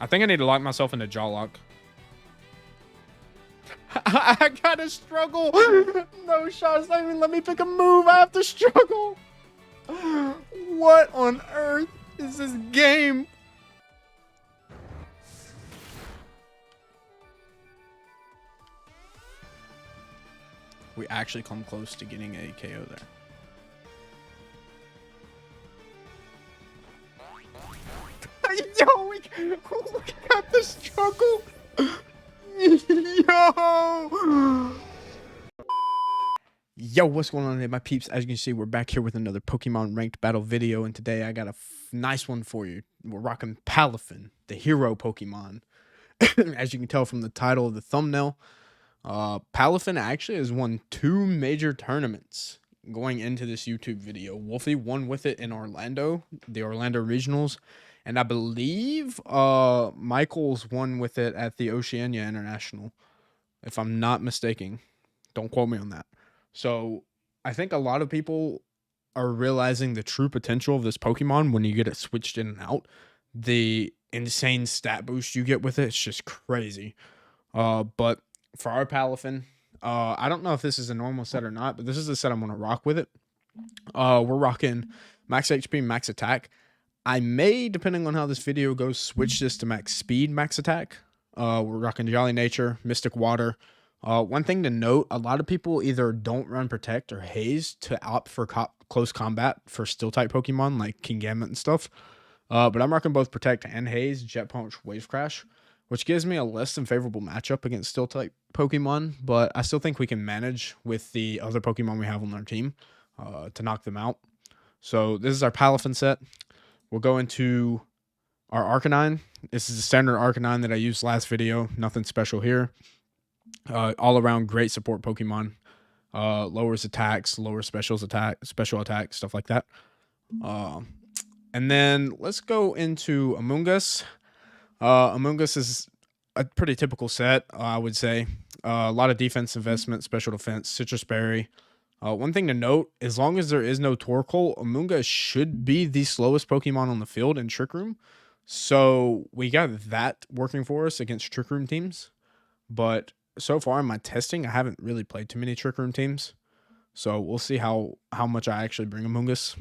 I think I need to lock myself into jaw lock. I gotta struggle. No shots. Not even let me pick a move. I have to struggle. What on earth is this game? We actually come close to getting a KO there. Yo, we got the struggle. Yo, what's going on today, my peeps? As you can see, we're back here with another Pokemon ranked battle video, and today I got a nice one for you. We're rocking Palafin, the hero Pokemon. As you can tell from the title of the thumbnail, Palafin actually has won 2 major tournaments going into this YouTube video. Wolfie won with it in Orlando, the Orlando Regionals, and I believe Michael's won with it at the Oceania International, if I'm not mistaken. Don't quote me on that. So I think a lot of people are realizing the true potential of this Pokemon when you get it switched in and out. The insane stat boost you get with it, it's just crazy. But for our Palafin, I don't know if this is a normal set or not, but this is the set I'm going to rock with it. We're rocking max HP, max attack. I may, depending on how this video goes, switch this to max speed, max attack. We're rocking Jolly Nature, Mystic Water. One thing to note, a lot of people either don't run Protect or Haze to opt for close combat for Steel type Pokemon like Kingambit and stuff. But I'm rocking both Protect and Haze, Jet Punch, Wave Crash, which gives me a less than favorable matchup against Steel type Pokemon, but I still think we can manage with the other Pokemon we have on our team to knock them out. So this is our Palafin set. We'll go into our Arcanine. This is the standard Arcanine that I used last video. Nothing special here. All around great support Pokemon. Lowers attacks, lowers special attack, stuff like that. And then let's go into Among Us. Among Us is a pretty typical set, I would say. A lot of defense investment, special defense, Citrus Berry. One thing to note, as long as there is no Torkoal, Among Us should be the slowest Pokemon on the field in Trick Room. So we got that working for us against Trick Room teams. But so far in my testing, I haven't really played too many Trick Room teams. So we'll see how much I actually bring Among Us.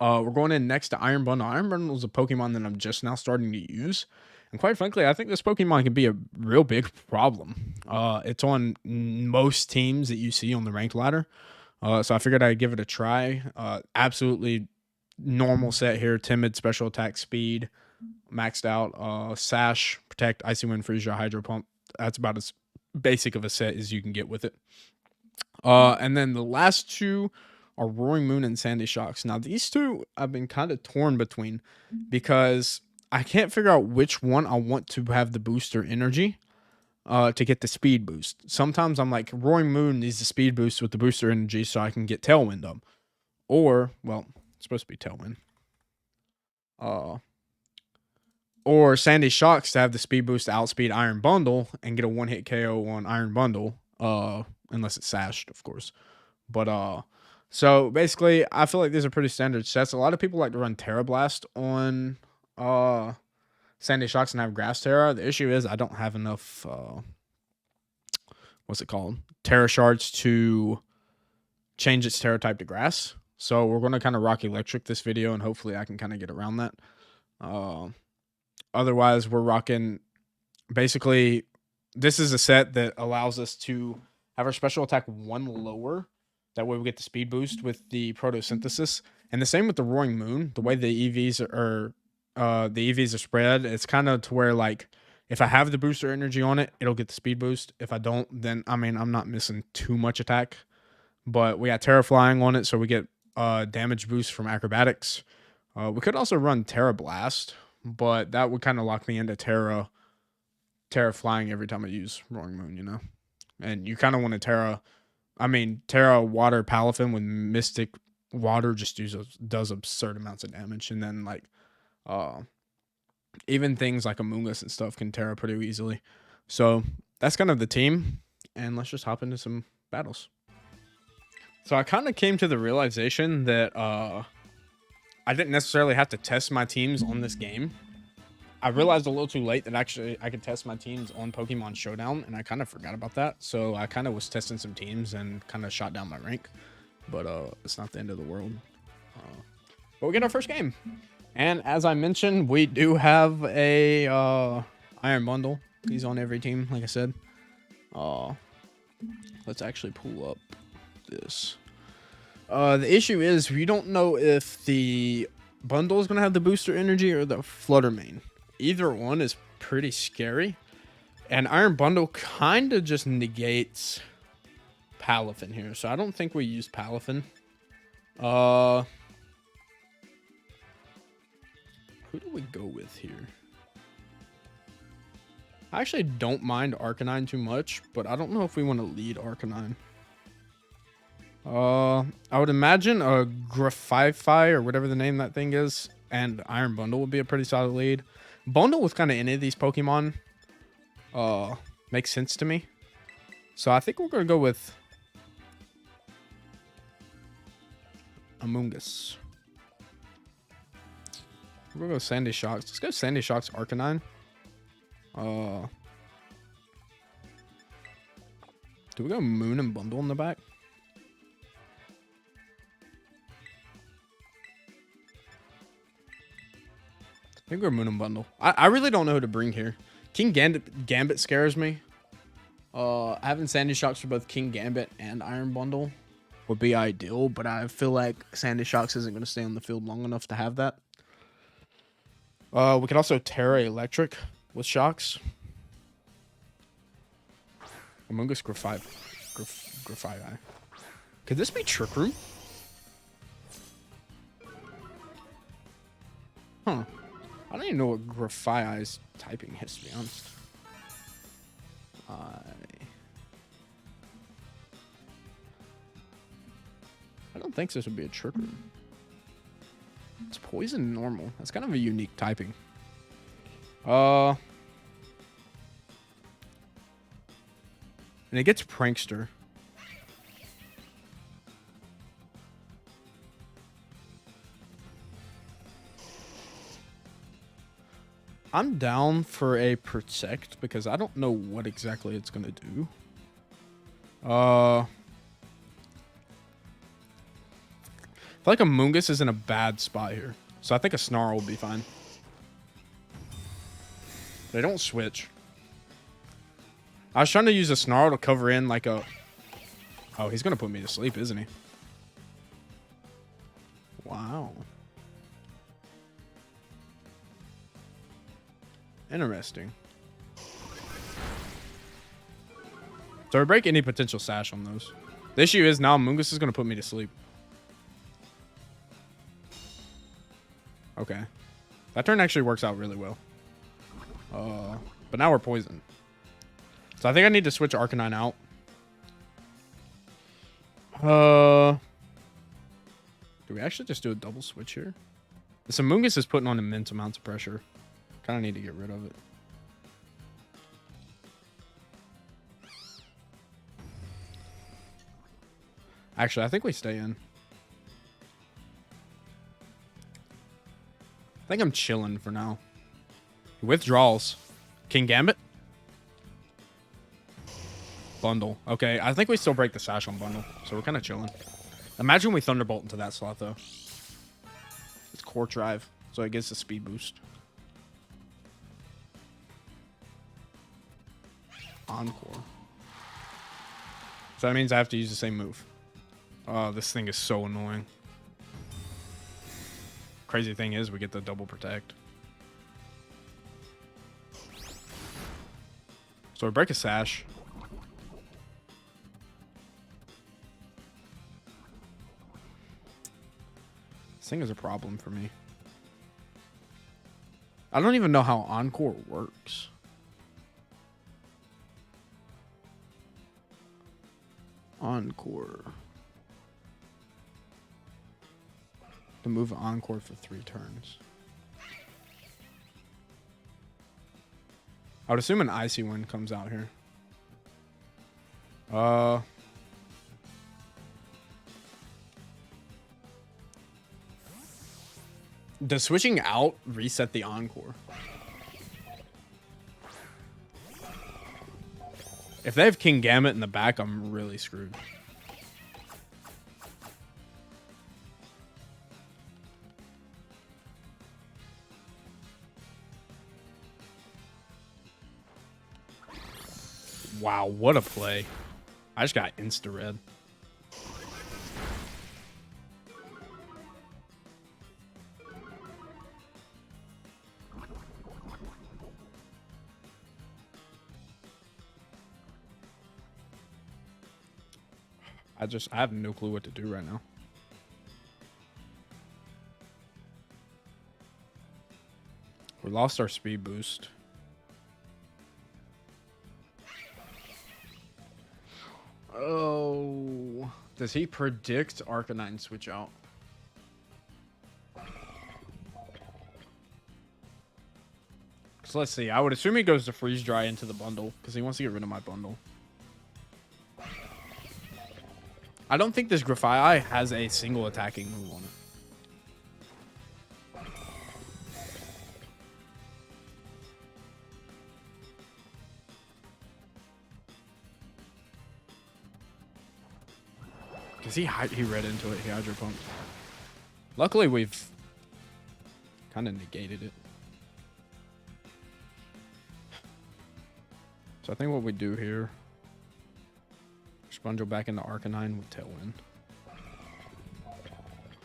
We're going in next to Iron Bundle. Iron Bundle is a Pokemon that I'm just now starting to use. And quite frankly, I think this Pokemon can be a real big problem. It's on most teams that you see on the ranked ladder. So I figured I'd give it a try. Absolutely normal set here. Timid, special attack, speed, maxed out. Sash, Protect, Icy Wind, Freezer, Hydro Pump. That's about as basic of a set as you can get with it. And then the last 2 are Roaring Moon and Sandy Shocks. Now, these 2 I've been kind of torn between because I can't figure out which one I want to have the booster energy to get the speed boost. Sometimes I'm like, Roaring Moon needs the speed boost with the booster energy so I can get Tailwind up. Or, well, it's supposed to be Tailwind. Or Sandy Shocks to have the speed boost to outspeed Iron Bundle and get a one-hit KO on Iron Bundle. Unless it's sashed, of course. But, so basically, I feel like these are pretty standard sets. A lot of people like to run Terra Blast on Sandy Shocks and have Grass Terra. The issue is I don't have enough what's it called? Terra Shards to change its Terra type to Grass. So we're going to kind of rock Electric this video, and hopefully I can kind of get around that. Otherwise, we're rocking basically this is a set that allows us to have our special attack 1 lower. That way we get the speed boost with the photosynthesis. And the same with the Roaring Moon. The way the EVs are spread, it's kind of to where, like, if I have the booster energy on it, it'll get the speed boost. If I don't, then, I mean, I'm not missing too much attack. But we got Terra Flying on it, so we get damage boost from Acrobatics. We could also run Terra Blast, but that would kind of lock me into Terra Flying every time I use Roaring Moon, you know? And you kind of want to Terra Water Palafin with Mystic Water just does absurd amounts of damage. And then, like, even things like Among Us and stuff can Terra pretty easily. So that's kind of the team. And let's just hop into some battles. So I kind of came to the realization that I didn't necessarily have to test my teams on this game. I realized a little too late that actually I could test my teams on Pokemon Showdown, and I kind of forgot about that. So I kind of was testing some teams and kind of shot down my rank. But it's not the end of the world. But we get our first game. And as I mentioned, we do have a Iron Bundle. He's on every team, like I said. Let's actually pull up this. The issue is we don't know if the bundle is going to have the booster energy or the Flutter Mane. Either one is pretty scary. And Iron Bundle kind of just negates Palafin here. So I don't think we use Palafin. Who do we go with here? I actually don't mind Arcanine too much, but I don't know if we want to lead Arcanine. I would imagine a Grafify or whatever the name that thing is, and Iron Bundle would be a pretty solid lead. Bundle with kind of any of these Pokemon makes sense to me. So I think we're going to go with Amoonguss. We're going to go Sandy Shocks. Let's go Sandy Shocks Arcanine. Do we go Moon and Bundle in the back? I think we're Moon and Bundle. I really don't know who to bring here. King Gambit scares me. Having Sandy Shocks for both King Gambit and Iron Bundle would be ideal, but I feel like Sandy Shocks isn't going to stay on the field long enough to have that. We could also Terra Electric with Shocks. Amoonguss Grafify. Could this be Trick Room? Huh. I don't even know what Grafify's typing is, to be honest. I don't think this would be a Trick Room. It's Poison Normal. That's kind of a unique typing. And it gets Prankster. I'm down for a Protect because I don't know what exactly it's going to do. I feel like Amoonguss is in a bad spot here. So I think a Snarl will be fine. They don't switch. I was trying to use a Snarl to cover in like a... Oh, he's going to put me to sleep, isn't he? Wow. Interesting. So I break any potential sash on those. The issue is now Amoonguss is going to put me to sleep. Okay. That turn actually works out really well. But now we're poisoned. So I think I need to switch Arcanine out. Do we actually just do a double switch here? This Amoonguss is putting on immense amounts of pressure. Kind of need to get rid of it. Actually, I think we stay in. I think I'm chilling for now. Withdrawals. King Gambit? Bundle. Okay, I think we still break the sash on Bundle. So we're kind of chilling. Imagine we Thunderbolt into that slot, though. It's Core Drive, so it gets a speed boost. Encore. So that means I have to use the same move. Oh, this thing is so annoying. Crazy thing is we get the double protect. So we break a sash. This thing is a problem for me. I don't even know how Encore works. Encore. To move Encore for 3 turns. I would assume an Icy Wind comes out here. Does switching out reset the Encore? If they have King Gambit in the back, I'm really screwed. Wow, what a play. I just got insta-red. I have no clue what to do right now. We lost our speed boost. Oh, does he predict Arcanine switch out? So let's see. I would assume he goes to freeze dry into the bundle because he wants to get rid of my bundle. I don't think this Grafai has a single attacking move on it. Because he read into it. He Hydro Pumped. Luckily, we've kind of negated it. So I think what we do here, Spongel back into Arcanine with Tailwind.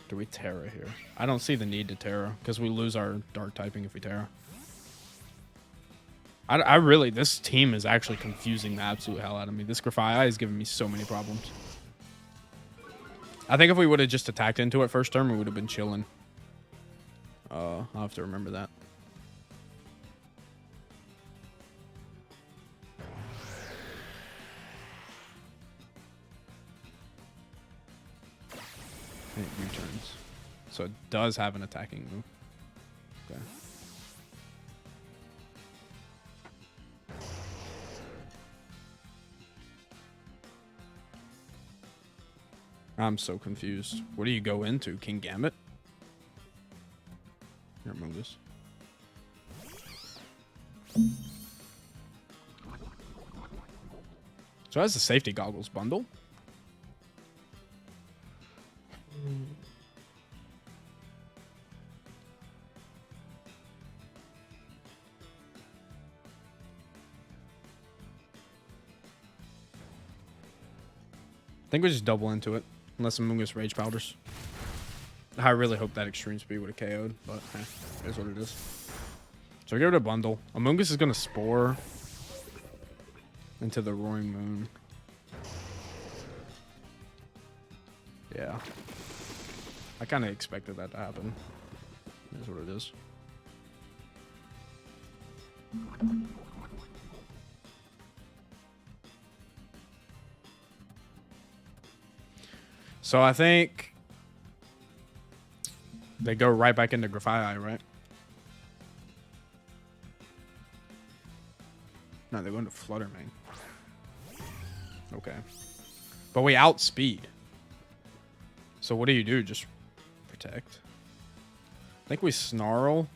Do we Terra here? I don't see the need to Terra because we lose our Dark typing if we Terra. I really, this team is actually confusing the absolute hell out of me. This Grafai is giving me so many problems. I think if we would have just attacked into it first turn, we would have been chilling. I'll have to remember that. It U-turns. So it does have an attacking move. Okay. I'm so confused. What do you go into? King Gambit? Here, move this. So it has the safety goggles bundle. I think we just double into it. Unless Amoonguss Rage Powders. I really hope that Extreme Speed would have KO'd, but it is what it is. So we get rid of Bundle. Amoonguss is going to Spore into the Roaring Moon. Yeah. I kind of expected that to happen. It is what it is. So I think they go right back into Grafai, right? No, they go into Fluttermane. Okay. But we outspeed. So what do? Just protect? I think we Snarl.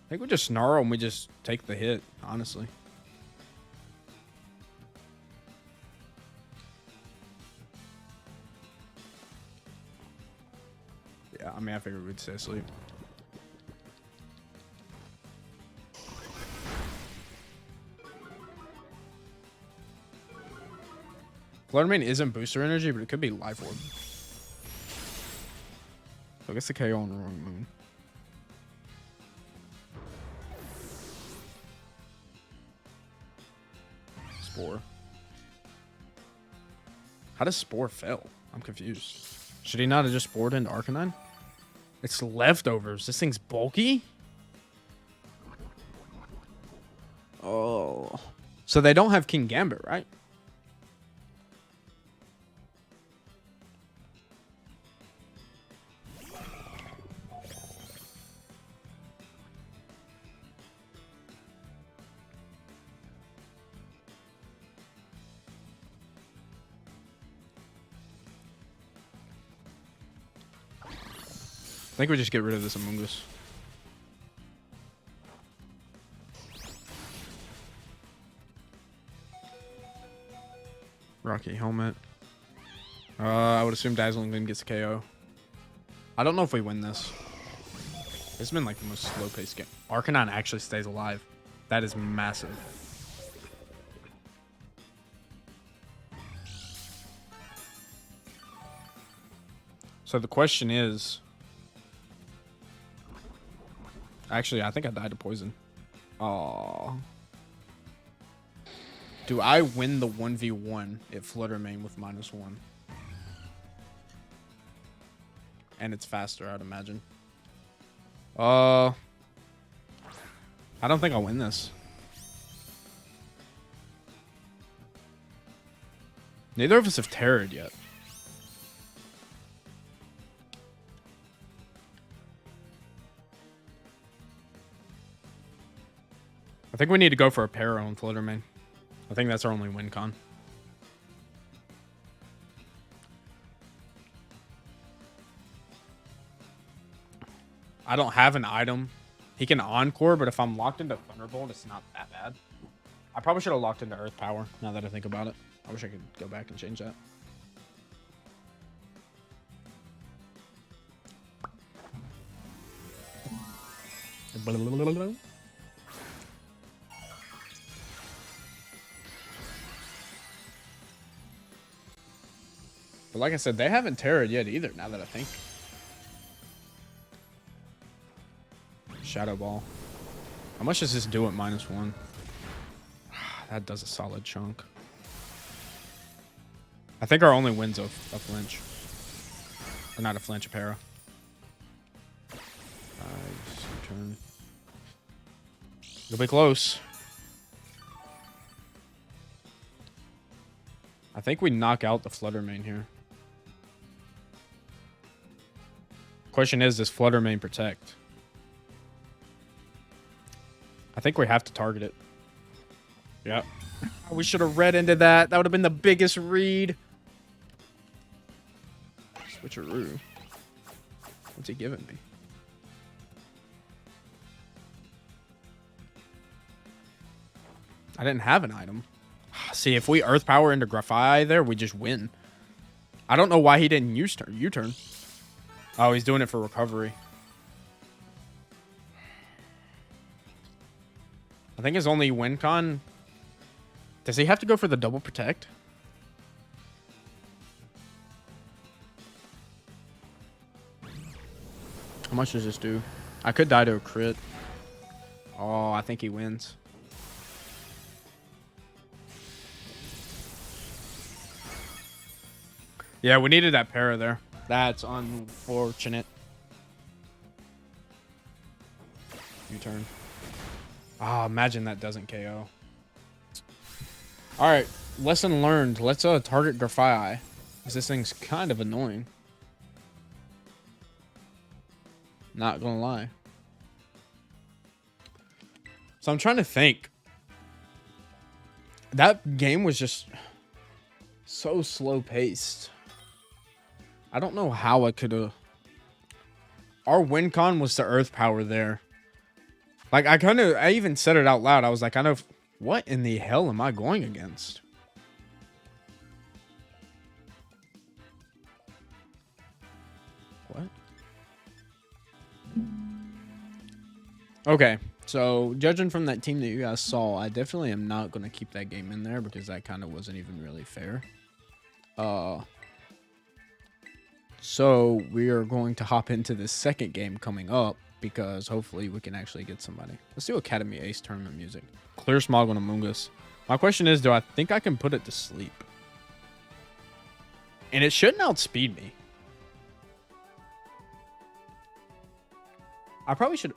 I think we just Snarl and we just take the hit, honestly. Yeah, I mean, I figured we'd stay asleep. Fluttermane isn't booster energy, but it could be Life Orb. So I guess the KO on the Roaring Moon. Spore. How does Spore fail? I'm confused. Should he not have just Spored into Arcanine? It's leftovers. This thing's bulky? Oh. So they don't have King Gambit, right? I think we just get rid of this Amoonguss. Rocky helmet. I would assume Dazzling Gleam gets a KO. I don't know if we win this. It's been like the most slow-paced game. Arcanine actually stays alive. That is massive. So the question is... Actually, I think I died to poison. Aww. Do I win the 1v1 at Flutter Mane with -1? And it's faster, I'd imagine. I don't think I'll win this. Neither of us have terrored yet. I think we need to go for a Para on Flutter Mane. I think that's our only win con. I don't have an item. He can Encore, but if I'm locked into Thunderbolt, it's not that bad. I probably should have locked into Earth Power, now that I think about it. I wish I could go back and change that. But like I said, they haven't terrored yet either, now that I think. Shadow Ball. How much does this do at -1? That does a solid chunk. I think our only win's a flinch. Or not a flinch, a para. Turn. It'll be close. I think we knock out the Flutter Mane here. Question is, does Flutter Mane protect? I think we have to target it. Yep. We should have read into that. That would have been the biggest read. Switcheroo. What's he giving me? I didn't have an item. See, if we Earth Power into Grafai there, we just win. I don't know why he didn't U-turn. Oh, he's doing it for recovery. I think his only win con... Does he have to go for the double protect? How much does this do? I could die to a crit. Oh, I think he wins. Yeah, we needed that para there. That's unfortunate. U-turn. Ah, imagine that doesn't KO. Alright, lesson learned. Let's target Grafai. Because this thing's kind of annoying. Not gonna lie. So I'm trying to think. That game was just so slow paced. I don't know how I could have... Our win con was the Earth Power there. Like, I even said it out loud. I was like, what in the hell am I going against? What? Okay, so judging from that team that you guys saw, I definitely am not going to keep that game in there because that kind of wasn't even really fair. So we are going to hop into the second game coming up because hopefully we can actually get somebody. Let's do Academy Ace tournament music. Clear Smog on Amoonguss. My question is, do I think I can put it to sleep? And it shouldn't outspeed me. I probably should...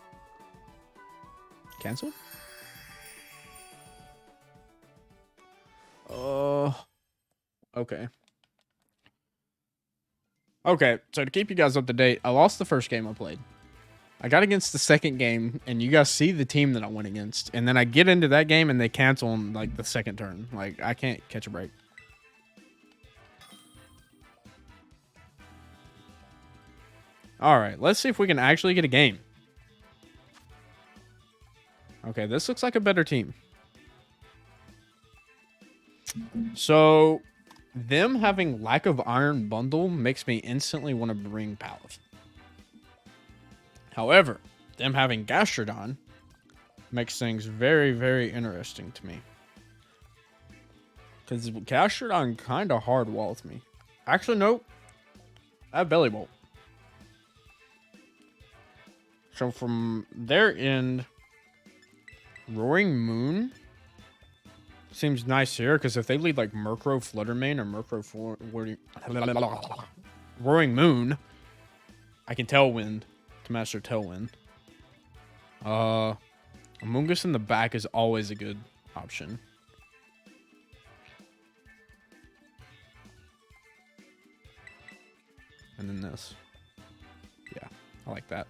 Cancel? Okay. Okay, so to keep you guys up to date, I lost the first game I played. I got against the second game, and you guys see the team that I went against. And then I get into that game, and they cancel on, like, the second turn. Like, I can't catch a break. Alright, let's see if we can actually get a game. Okay, this looks like a better team. So, them having lack of iron bundle makes me instantly want to bring Palafin. However, them having Gastrodon makes things very, very interesting to me. Because Gastrodon kind of hard walls me. Actually, nope. I have Belly Bolt. So from their end, Roaring Moon seems nice here. Because if they lead like Murkrow Fluttermane or Murkrow Roaring Moon, I can Tailwind to master Tailwind. Amoonguss in the back is always a good option. And then this. Yeah, I like that.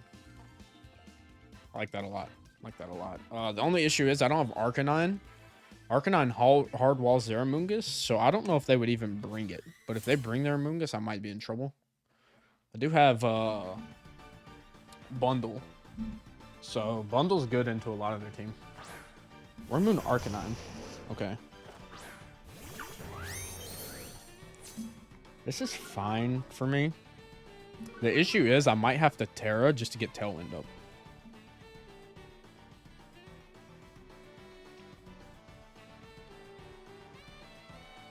I like that a lot. I like that a lot. The only issue is I don't have Arcanine. Arcanine hard walls their Amoonguss, so I don't know if they would even bring it. But if they bring their Amoonguss, I might be in trouble. I do have Bundle. So Bundle's good into a lot of their team. Moon Arcanine. Okay. This is fine for me. The issue is I might have to Terra just to get Tailwind up.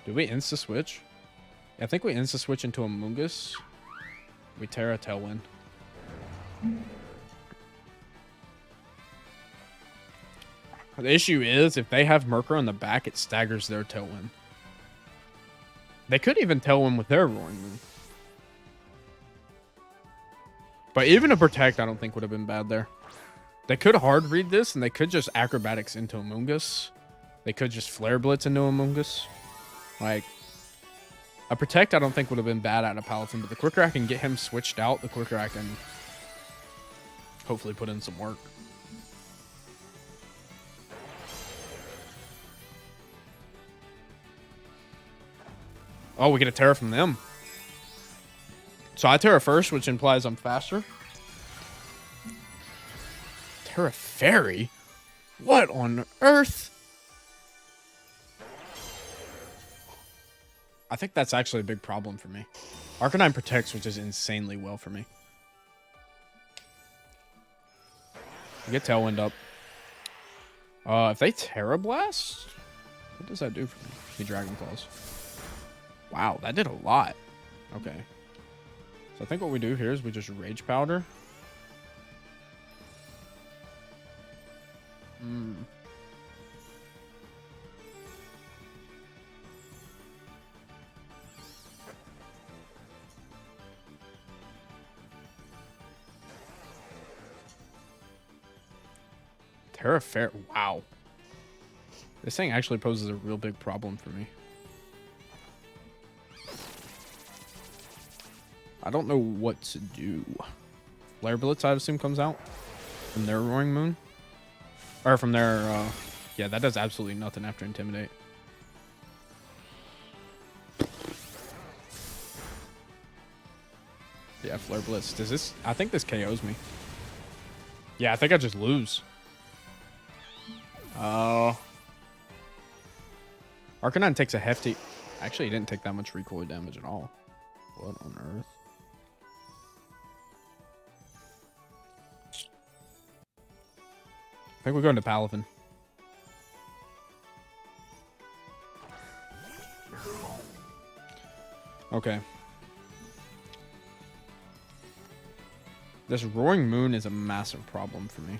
Do we insta-switch? I think we insta-switch into Amoonguss. We Terra Tailwind. The issue is, if they have Murkrow in the back, it staggers their Tailwind. They could even Tailwind with their Roaring Moon. But even a Protect, I don't think would have been bad there. They could hard read this, and they could just Acrobatics into Amoonguss. They could just Flare Blitz into Amoonguss. Like, a Protect I don't think would have been bad out of Palafin, but the quicker I can get him switched out, the quicker I can hopefully put in some work. Oh, we get a Terra from them. So I Terra first, which implies I'm faster. Terra Fairy? What on earth? I think that's actually a big problem for me. Arcanine protects, which is insanely well for me. We get Tailwind up. If they Terra Blast, what does that do for me? He Dragon Claws. Wow, that did a lot. Okay. So I think what we do here is we just Rage Powder. Terra Fair. Wow. This thing actually poses a real big problem for me. I don't know what to do. Flare Blitz, I assume, comes out from their Roaring Moon. Or from their, yeah, that does absolutely nothing after Intimidate. Yeah, Flare Blitz. Does this, I think this KOs me. Yeah, I think I just lose. Arcanine takes a hefty, actually, he didn't take that much recoil damage at all. What on earth? I think we're going to Palafin. Okay. This Roaring Moon is a massive problem for me.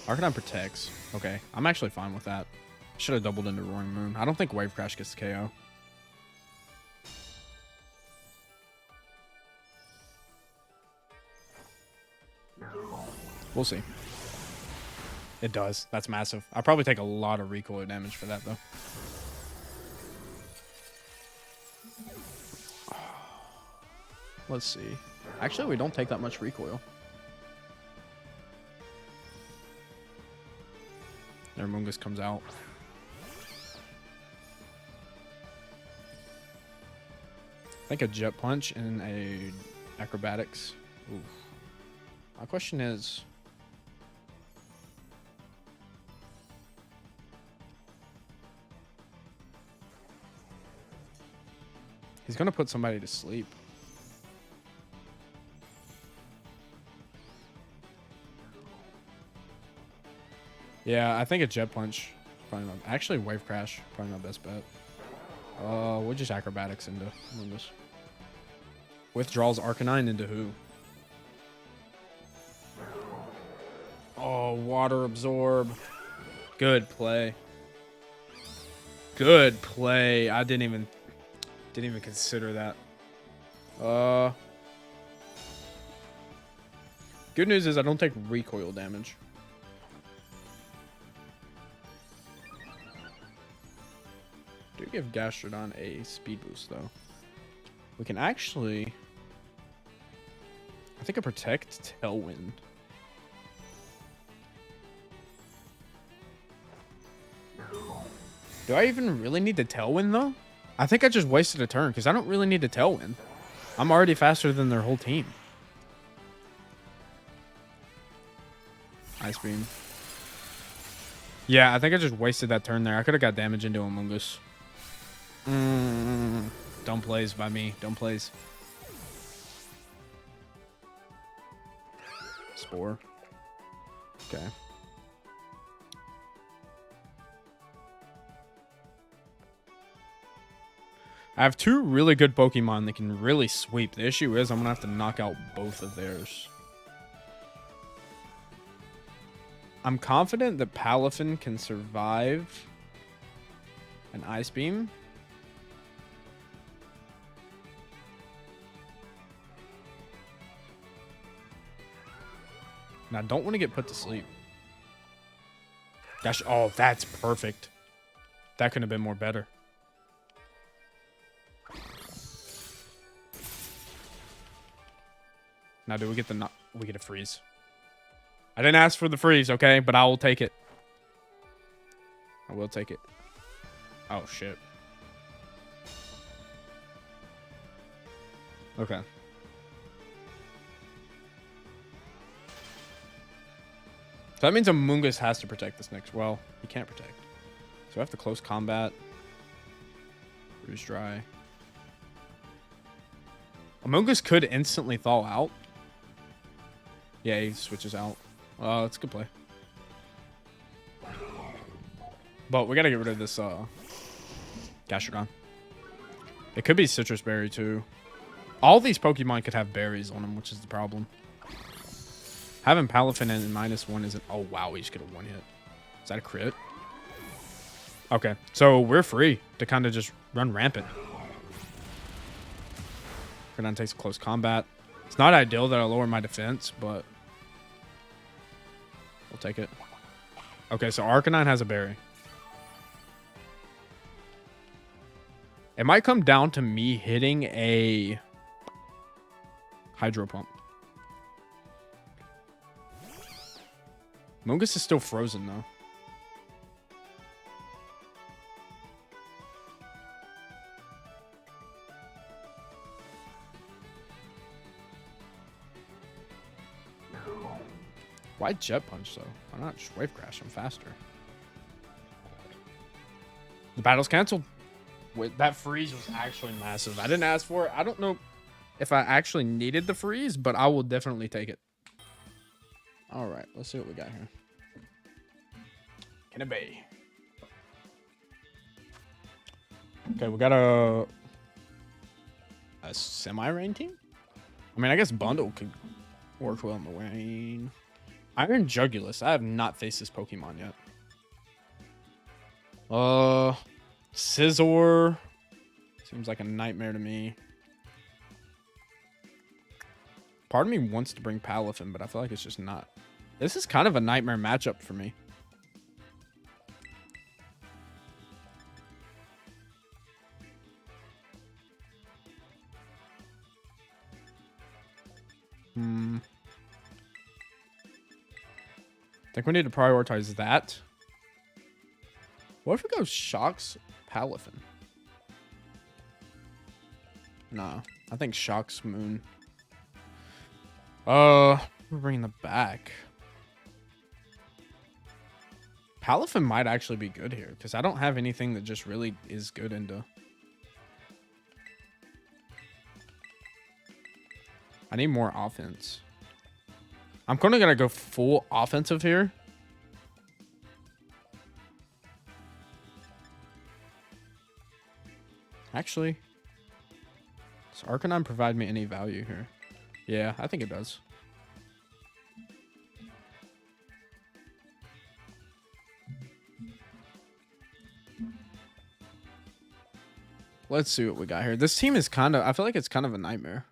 Arcanine protects. Okay, I'm actually fine with that. Should have doubled into Roaring Moon. I don't think Wave Crash gets KO. We'll see. It does. That's massive. I'll probably take a lot of recoil damage for that, though. Let's see. Actually, we don't take that much recoil. Their Amoonguss comes out. I think a Jet Punch and a Acrobatics. Oof. My question is, He's gonna put somebody to sleep. Yeah, I think a Jet Punch. Probably not. Actually, Wave Crash. Probably my best bet. We'll just Acrobatics into Mungus. Withdraws Arcanine into who? Oh, Water Absorb. Good play. Good play. I didn't even consider that. Good news is I don't take recoil damage. Do give Gastrodon a speed boost though. We can actually, I think, a Protect Tailwind. Do I even really need the Tailwind though? I think I just wasted a turn because I don't really need a Tailwind. I'm already faster than their whole team. Ice Beam. Yeah, I think I just wasted that turn there. I could have got damage into Amoonguss. Don't plays by me. Don't plays. Spore. Okay. I have two really good Pokemon that can really sweep. The issue is I'm going to have to knock out both of theirs. I'm confident that Palafin can survive an Ice Beam. And I don't want to get put to sleep. Gosh, oh, that's perfect. That couldn't have been more better. Now, do we get the... We get a freeze. I didn't ask for the freeze, okay? But I will take it. I will take it. Oh, shit. Okay. So that means Amoonguss has to protect this next. Well, he can't protect. So I have to close combat. Freeze dry. Amoonguss could instantly thaw out. Yeah, he switches out. That's a good play. But we gotta get rid of this Gastrodon. It could be Citrus Berry too. All these Pokemon could have berries on them, which is the problem. Having Palafin in -1 isn't... Oh, wow, we just get a one hit. Is that a crit? Okay, so we're free to kind of just run rampant. Gridon takes close combat. It's not ideal that I lower my defense, but we'll take it. Okay, so Arcanine has a berry. It might come down to me hitting a Hydro Pump. Amoonguss is still frozen, though. Why Jet Punch, though? Why not just Wave Crash? I'm faster. The battle's canceled. Wait, that freeze was actually massive. I didn't ask for it. I don't know if I actually needed the freeze, but I will definitely take it. All right, let's see what we got here. Can it be? Okay, we got a semi-rain team? I mean, I guess Bundle could work well in the rain. Iron Jugulus. I have not faced this Pokemon yet. Scizor. Seems like a nightmare to me. Part of me wants to bring Palafin, but I feel like it's just not. This is kind of a nightmare matchup for me. I think we need to prioritize that. What if we go Shocks Palafin? Nah, I think Shocks Moon. We're bringing them back. Palafin might actually be good here because I don't have anything that just really is good into. I need more offense. I'm kind of going to go full offensive here. Actually, does Arcanine provide me any value here? Yeah, I think it does. Let's see what we got here. This team is kind of... I feel like it's kind of a nightmare.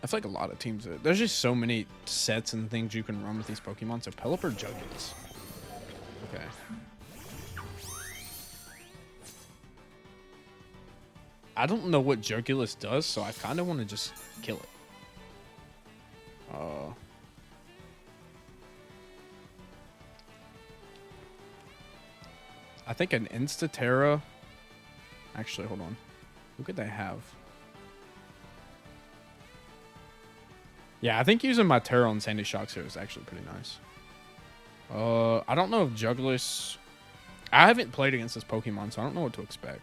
I feel like a lot of teams... There's just so many sets and things you can run with these Pokemon. So Pelipper, Jugulis. Okay. I don't know what Jugulis does, so I kind of want to just kill it. I think an Insta-Terra... Actually, hold on. Who could they have? Yeah, I think using my Terra on Sandy Shocks here is actually pretty nice. I don't know if Jugulis... I haven't played against this Pokemon, so I don't know what to expect.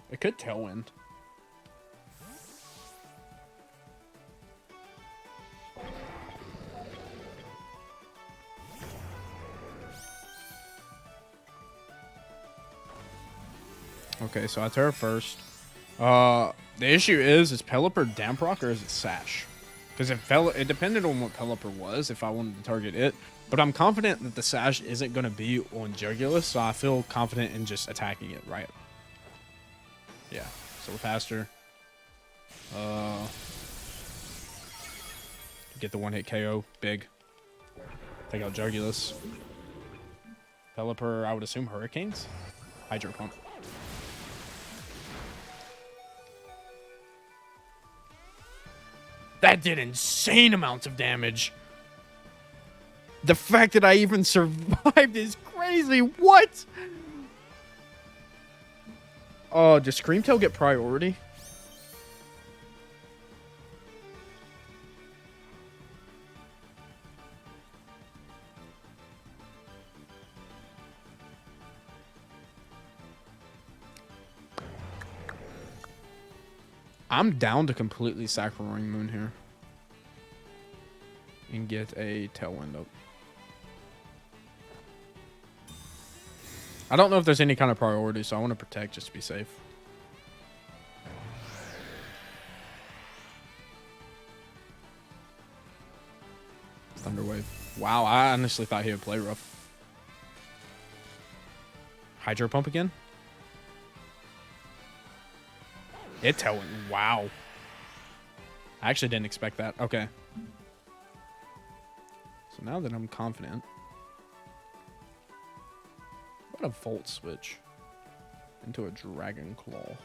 It could Tailwind. Okay, so I Terra first. The issue is Pelipper Damp Rock or is it Sash? Because it depended on what Pelipper was if I wanted to target it. But I'm confident that the Sash isn't going to be on Jugulis, so I feel confident in just attacking it, right? Yeah, so we're faster. Get the one-hit KO. Big. Take out Jugulis. Pelipper, I would assume Hurricanes? Hydro Pump. That did insane amounts of damage. The fact that I even survived is crazy. What? Oh, does Screamtail get priority? I'm down to completely sack Roaring Moon here. And get a Tailwind up. I don't know if there's any kind of priority, so I want to protect just to be safe. Thunder Wave. Wow, I honestly thought he would play rough. Hydro Pump again? It Tailwind. Wow. I actually didn't expect that. Okay. So now that I'm confident... What a Volt Switch into a Dragon Claw.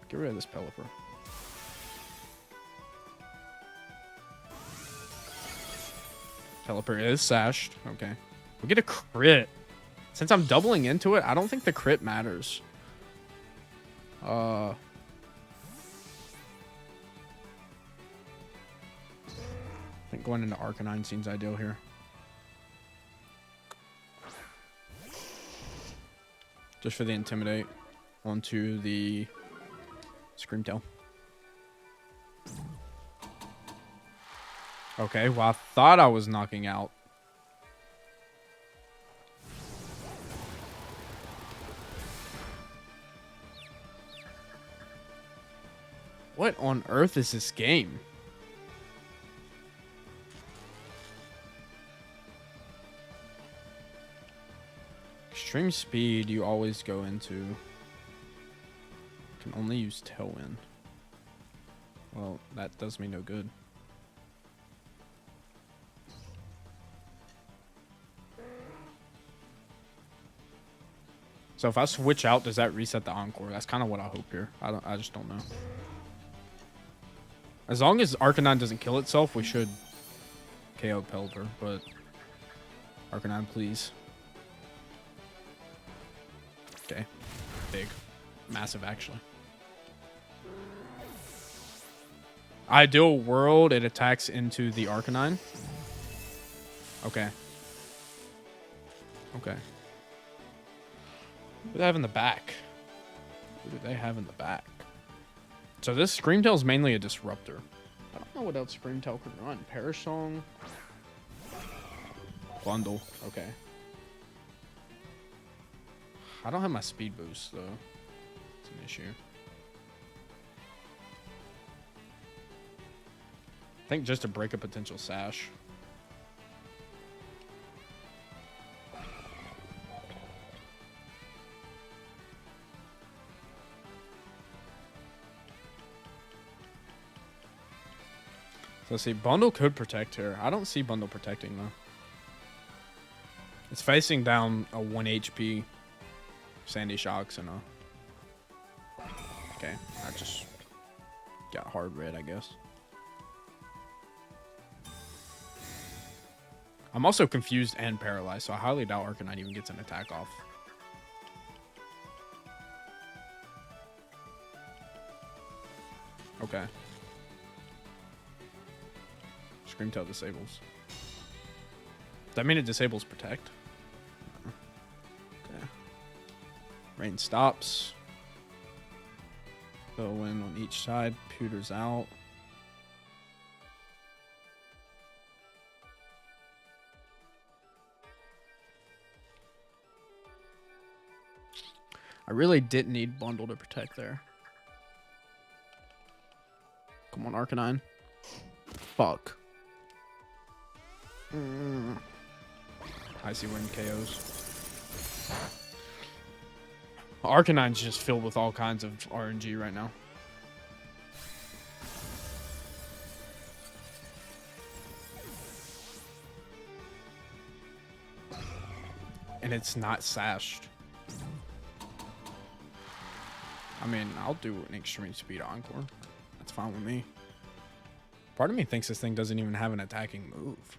Get rid of this Pelipper. Pelipper is sashed. Okay. We get a crit. Since I'm doubling into it, I don't think the crit matters. I think going into Arcanine seems ideal here. Just for the Intimidate onto the Screamtail. Okay, well, I thought I was knocking out. What on earth is this game? Extreme speed you always go into. Can only use Tailwind. Well, that does me no good. So if I switch out, does that reset the Encore? That's kind of what I hope here. I just don't know. As long as Arcanine doesn't kill itself, we should KO Pelipper, but Arcanine, please. Okay. Big. Massive, actually. Ideal World, it attacks into the Arcanine. Okay. Okay. What do they have in the back? What do they have in the back? So this Screamtail's mainly a disruptor. I don't know what else Screamtail could run. Perish Song. Bundle. Okay. I don't have my speed boost though. It's an issue. I think just to break a potential sash. So let's see, Bundle could protect her. I don't see Bundle protecting though. It's facing down a 1 HP Sandy Shocks and a... Okay, I just got hard red, I guess. I'm also confused and paralyzed, so I highly doubt Arcanine even gets an attack off. Okay. Screamtail disables. Does that mean it disables protect? Okay. Rain stops. They'll win on each side. Pewter's out. I really didn't need Bundle to protect there. Come on, Arcanine. Fuck. Icy Wind KOs. Arcanine's just filled with all kinds of RNG right now. And it's not sashed. I mean, I'll do an extreme speed encore. That's fine with me. Part of me thinks this thing doesn't even have an attacking move.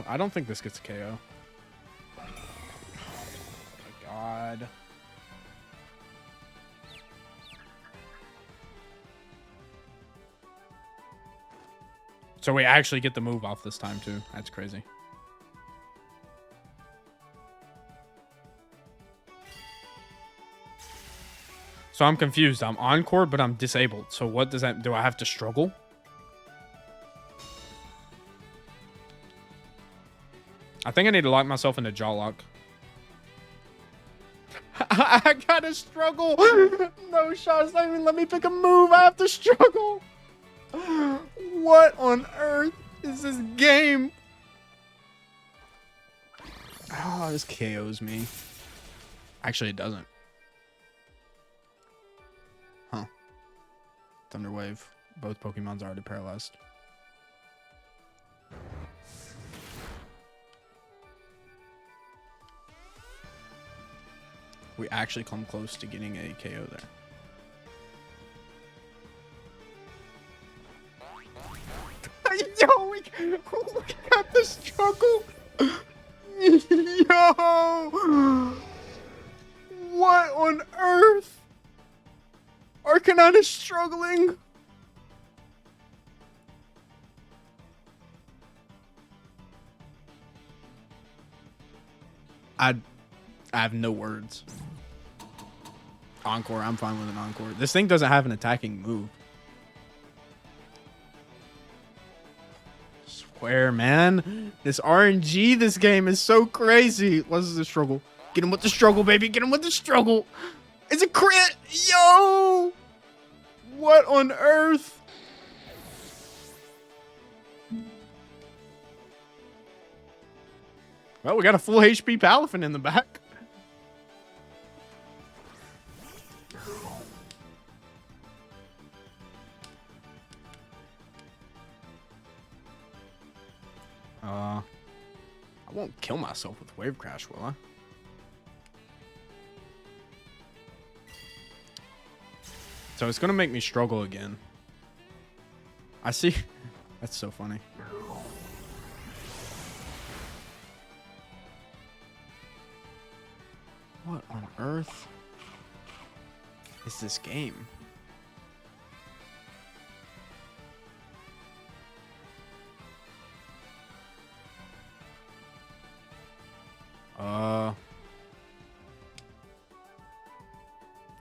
I don't think this gets a KO. Oh my god. So we actually get the move off this time too. That's crazy. So I'm confused. I'm Encore, but I'm disabled. So what does that... Do I have to struggle? I think I need to lock myself into Jaw Lock. I gotta struggle. No shots. Not even let me pick a move. I have to struggle. What on earth is this game? Oh, this KOs me. Actually, it doesn't. Huh. Thunder Wave. Both Pokemon's already paralyzed. We actually come close to getting a KO there. Yo, we got the struggle. Yo. What on earth? Arcanine is struggling. I have no words. Encore, I'm fine with an Encore. This thing doesn't have an attacking move. Swear, man. This RNG, this game is so crazy. What's the struggle? Get him with the struggle, baby. Get him with the struggle. It's a crit. Yo. What on earth? Well, we got a full HP Palafin in the back. I won't kill myself with Wave Crash, will I? So it's going to make me struggle again. I see. That's so funny. What on earth is this game?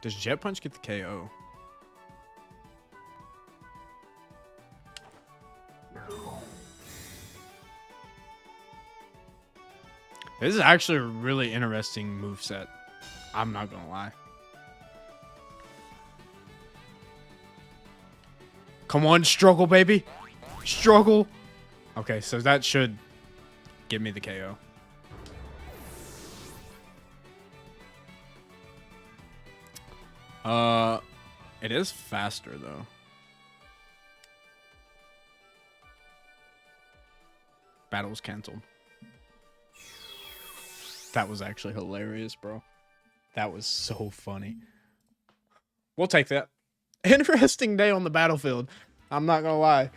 Does Jet Punch get the KO? This is actually a really interesting moveset. I'm not gonna lie. Come on, struggle, baby. Struggle. Okay, so that should give me the KO. It is faster though. Battle's canceled. That was actually hilarious, bro. That was so funny. We'll take that. Interesting day on the battlefield. I'm not gonna lie.